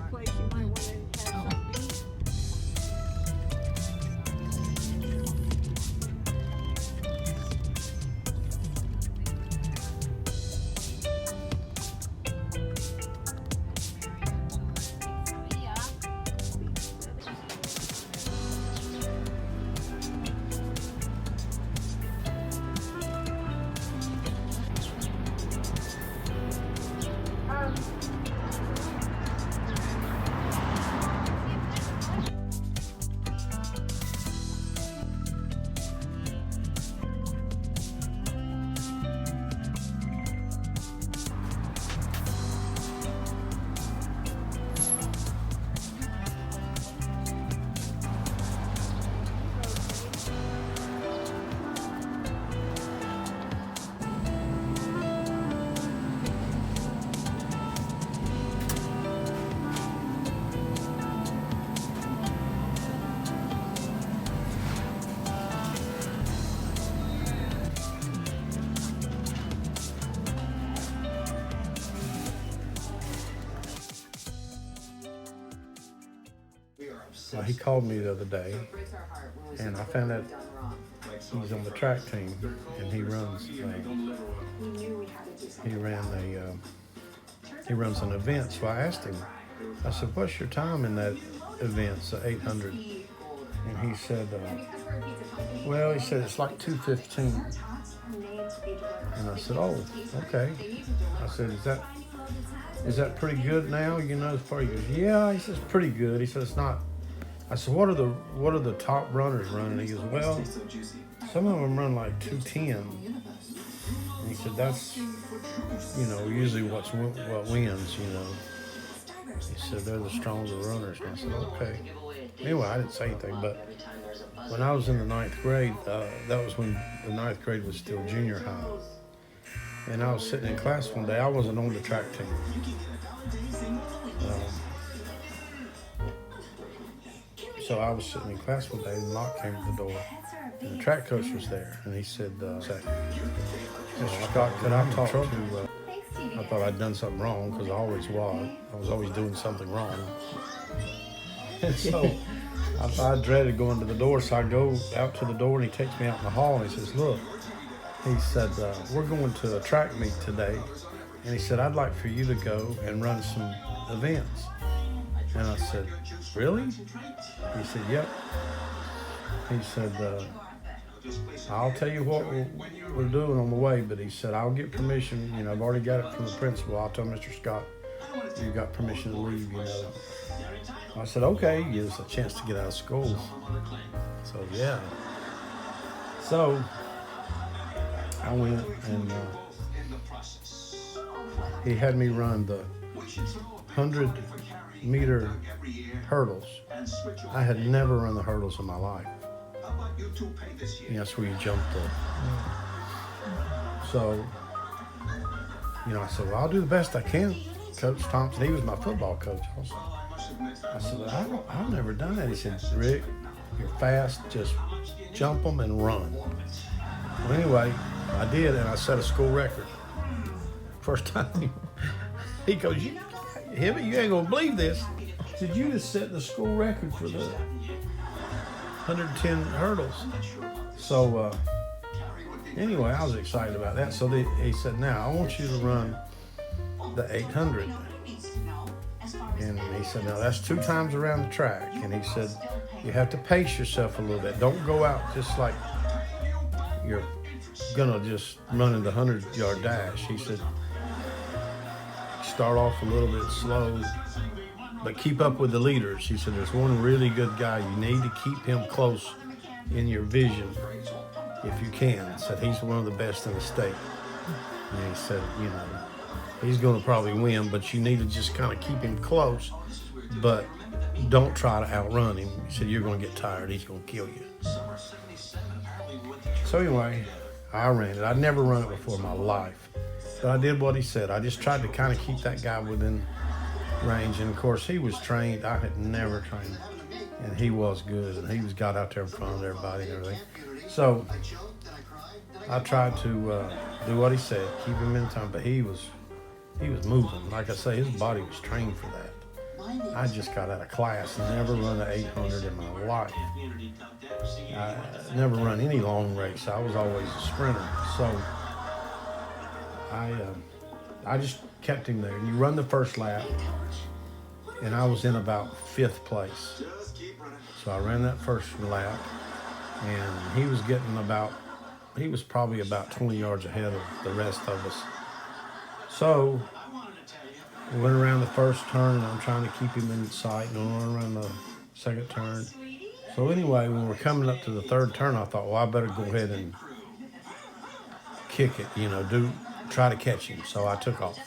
place you might want to have something. Well, he called me the other day, and I found out he's on the track team, and he runs. He runs an event. So I asked him. I said, "What's your time in that event? It's 800." And he said, "Well," he said, "it's like 2:15." And I said, "Oh, okay." I said, "Is that pretty good now? You know, as far as he goes, yeah." He says, "Pretty good." He said, "It's not." I said, what are the top runners running?" He goes, "Well, some of them run like 2:10." And he said, "That's, usually what wins, He said, "They're the stronger runners." And I said, "Okay." Anyway, I didn't say anything, but when I was in the 9th grade, that was when the 9th grade was still junior high. And I was sitting in class one day. I wasn't on the track team. So I was sitting in class one day, and Locke came to the door, and the track coach was there, and he said, "Mr. Scott, could I talk to you?" I thought I'd done something wrong, because I always was. I was always doing something wrong. And so I dreaded going to the door, so I go out to the door, and he takes me out in the hall, and he says, "Look," he said, "we're going to a track meet today," and he said, "I'd like for you to go and run some events." And I said, "Really?" He said, "Yep." He said, "I'll tell you what we're doing on the way," but he said, "I'll get permission. I've already got it from the principal. I'll tell Mr. Scott you've got permission to leave, I said, "Okay." Gives us a chance to get out of school. So, yeah. So, I went, and he had me run the 100-meter hurdles. I had never run the hurdles in my life. That's where you jump So, I said, "Well, I'll do the best I can, Coach Thompson." He was my football coach also. I said, "I've never done that." He said, "Rick, you're fast. Just jump them and run." Well, anyway, I did, and I set a school record. First time. He goes, "Hibby, you ain't gonna believe this." He said, "You just set the school record for the 110 hurdles." So anyway, I was excited about that. So he said, "Now I want you to run the 800." And he said, "Now that's 2 times around the track." And he said, "You have to pace yourself a little bit. Don't go out just like you're gonna just run in the 100-yard dash." He said, "Start off a little bit slow, but keep up with the leaders." He said, "There's one really good guy. You need to keep him close in your vision if you can." He said, "He's one of the best in the state." And he said, "He's going to probably win, but you need to just kind of keep him close, but don't try to outrun him." He said, "You're going to get tired. He's going to kill you." So anyway, I ran it. I'd never run it before in my life, but I did what he said. I just tried to kind of keep that guy within range. And of course, he was trained. I had never trained, and he was good. And he got out there in front of everybody and everything. So I tried to do what he said, keep him in time. But he was moving. Like I say, his body was trained for that. I just got out of class, never run an 800 in my life. I never run any long race. I was always a sprinter. So I just kept him there. You run the first lap, and I was in about 5th place. So I ran that first lap, and he was probably about 20 yards ahead of the rest of us. So we went around the first turn, and I'm trying to keep him in sight, and I went around the second turn. So anyway, when we're coming up to the third turn, I thought, well, I better go ahead and kick it, try to catch him. So I took off.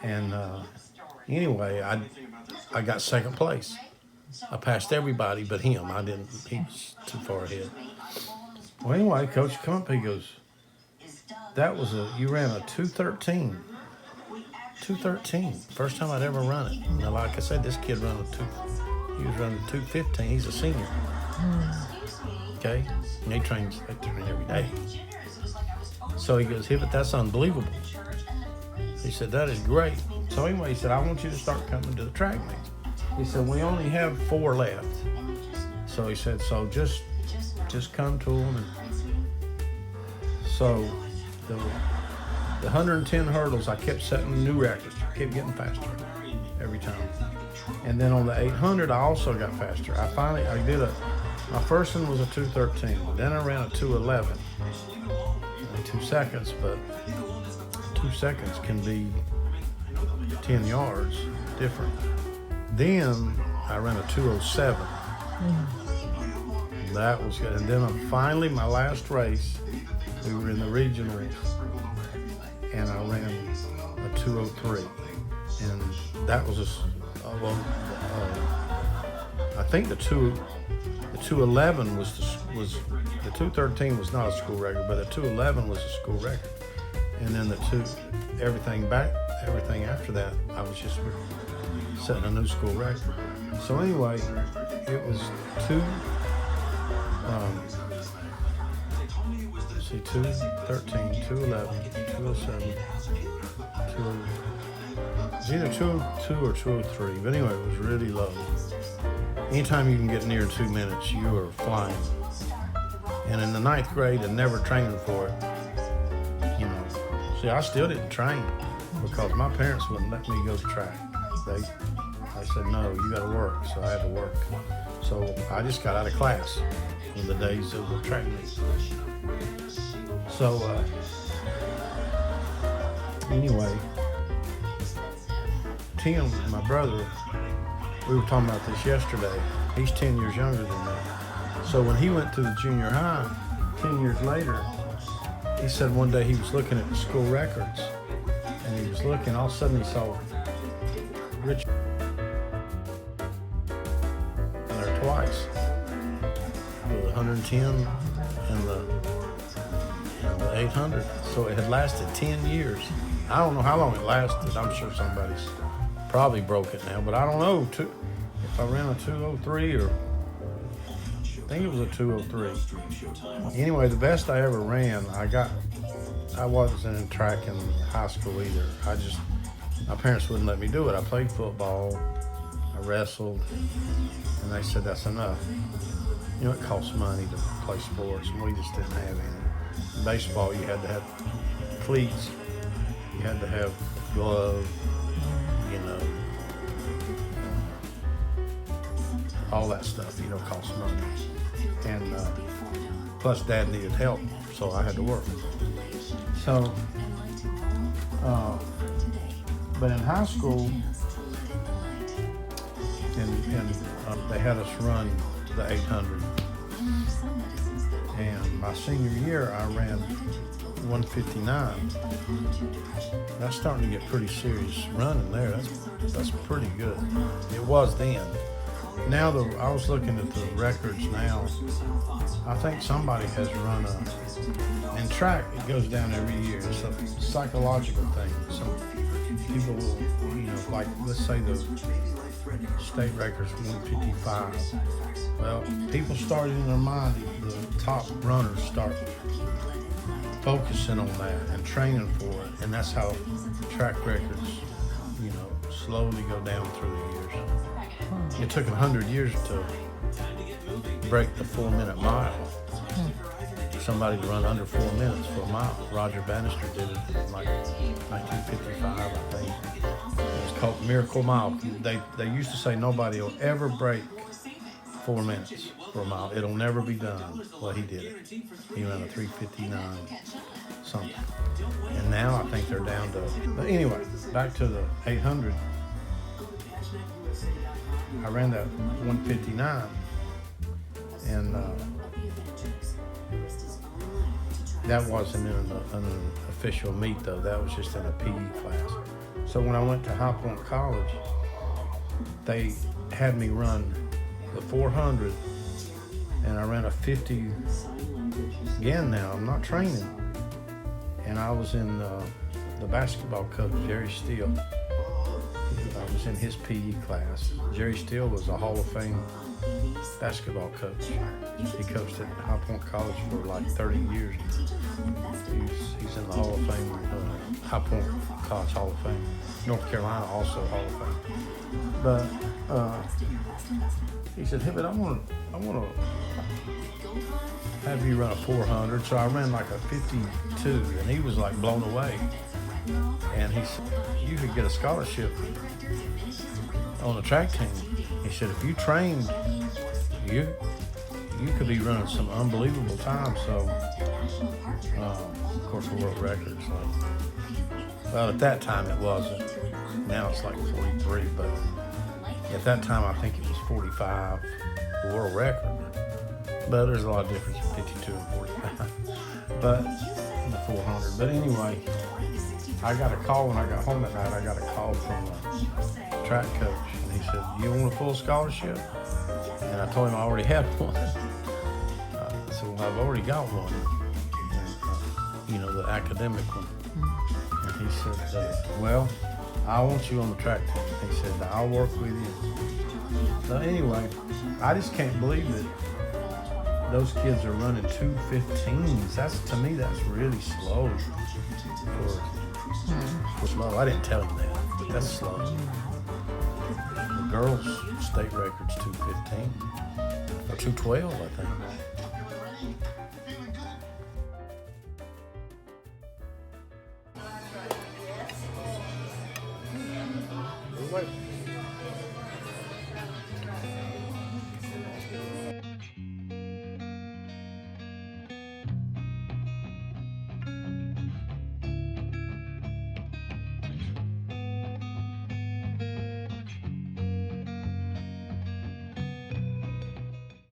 And anyway, I got 2nd place. I passed everybody but him. I didn't, he was too far ahead. Well, anyway, coach come up, he goes, you ran a 2:13. 2:13. First time I'd ever run it. Now, like I said, this kid he was running 2:15. He's a senior. Okay? And they train every day. So he goes, but that's unbelievable. He said, that is great. So anyway, he said, I want you to start coming to the track meets. He said, we only have 4 left. So he said, so just come to them. And so the 110 hurdles, I kept setting new records. I kept getting faster every time. And then on the 800, I also got faster. My first one was a 2:13. Then I ran a 2:11. 2 seconds, but 2 seconds can be 10 yards different. Then I ran a 2:07. That was good. And then finally, my last race, we were in the regionals, and I ran a 2:03. And that was I think the 2:11 was the 2:13 was not a school record, but the 2:11 was a school record. And then everything after that, I was just setting a new school record. So anyway, it was 2:13, 2:11, 2:07, it was either 2:02 or 2:03, but anyway, it was really low. Anytime you can get near 2 minutes, you are flying. And in the 9th grade, and never training for it, see, I still didn't train because my parents wouldn't let me go to track. They said, no, you got to work. So I had to work. So I just got out of class in the days of the track meet. So anyway, Tim, my brother, we were talking about this yesterday. He's 10 years younger than me. So when he went to the junior high 10 years later, he said one day he was looking at the school records, and he was looking, all of a sudden he saw Rich there twice, the 110 and the 800. So it had lasted 10 years. I don't know how long it lasted. I'm sure somebody's probably broke it now, but I don't know if I ran a 2:03 or I think it was a 2:03. Anyway, the best I ever ran, I wasn't in track in high school either. My parents wouldn't let me do it. I played football, I wrestled, and they said that's enough. It costs money to play sports, and we just didn't have any. In baseball, you had to have cleats, you had to have gloves, all that stuff, costs money. And plus Dad needed help, so I had to work. So, but in high school, they had us run the 800. And my senior year, I ran 159. That's starting to get pretty serious running there. That's pretty good. It was then. Now I was looking at the records now. I think somebody has run in track, it goes down every year. It's a psychological thing. Some people will, like, let's say the state record's 155. Well, people start in their mind, the top runners start focusing on that and training for it. And that's how track records, slowly go down through the years. It took 100 years to break the 4-minute mile. Somebody to run under 4 minutes for a mile. Roger Bannister did it in like 1955, I think. It was called Miracle Mile. They used to say nobody will ever break 4 minutes for a mile. It'll never be done. Well, he did it. He ran a 3:59 something. And now I think they're down to... But anyway, back to the 800. I ran that 1:59. And that wasn't in an official meet, though. That was just in a PE class. So when I went to High Point College, they had me run the 400, and I ran a 50 again now. I'm not training. And I was in the basketball coach, Jerry Steele. I was in his PE class. Jerry Steele was a Hall of Fame basketball coach. He coached at High Point College for like 30 years. He's in the Hall of Fame, High Point College Hall of Fame. North Carolina also Hall of Fame. But he said, "Hey, but I want to have you run a 400." So I ran like a 52, and he was like blown away. And he said, "You could get a scholarship on the track team." He said, "If you trained, you could be running some unbelievable times." So, of course, the world record's like, well, at that time it wasn't. Now it's like 43, but at that time I think it was 45, the world record. But there's a lot of difference in 52 and 45. But the 400. But anyway, I got a call when I got home that night. I got a call from the track coach, and he said, "You want a full scholarship?" And I told him I already had one. I said, "Well, I've already got one, and, the academic one." And he said, "Well, I want you on the track team." He said, "I'll work with you." So anyway, I just can't believe that those kids are running 2:15s. To me, that's really slow for slow. I didn't tell him that, but that's slow. The girls' state record's 2:15 or 2:12, I think. Wait.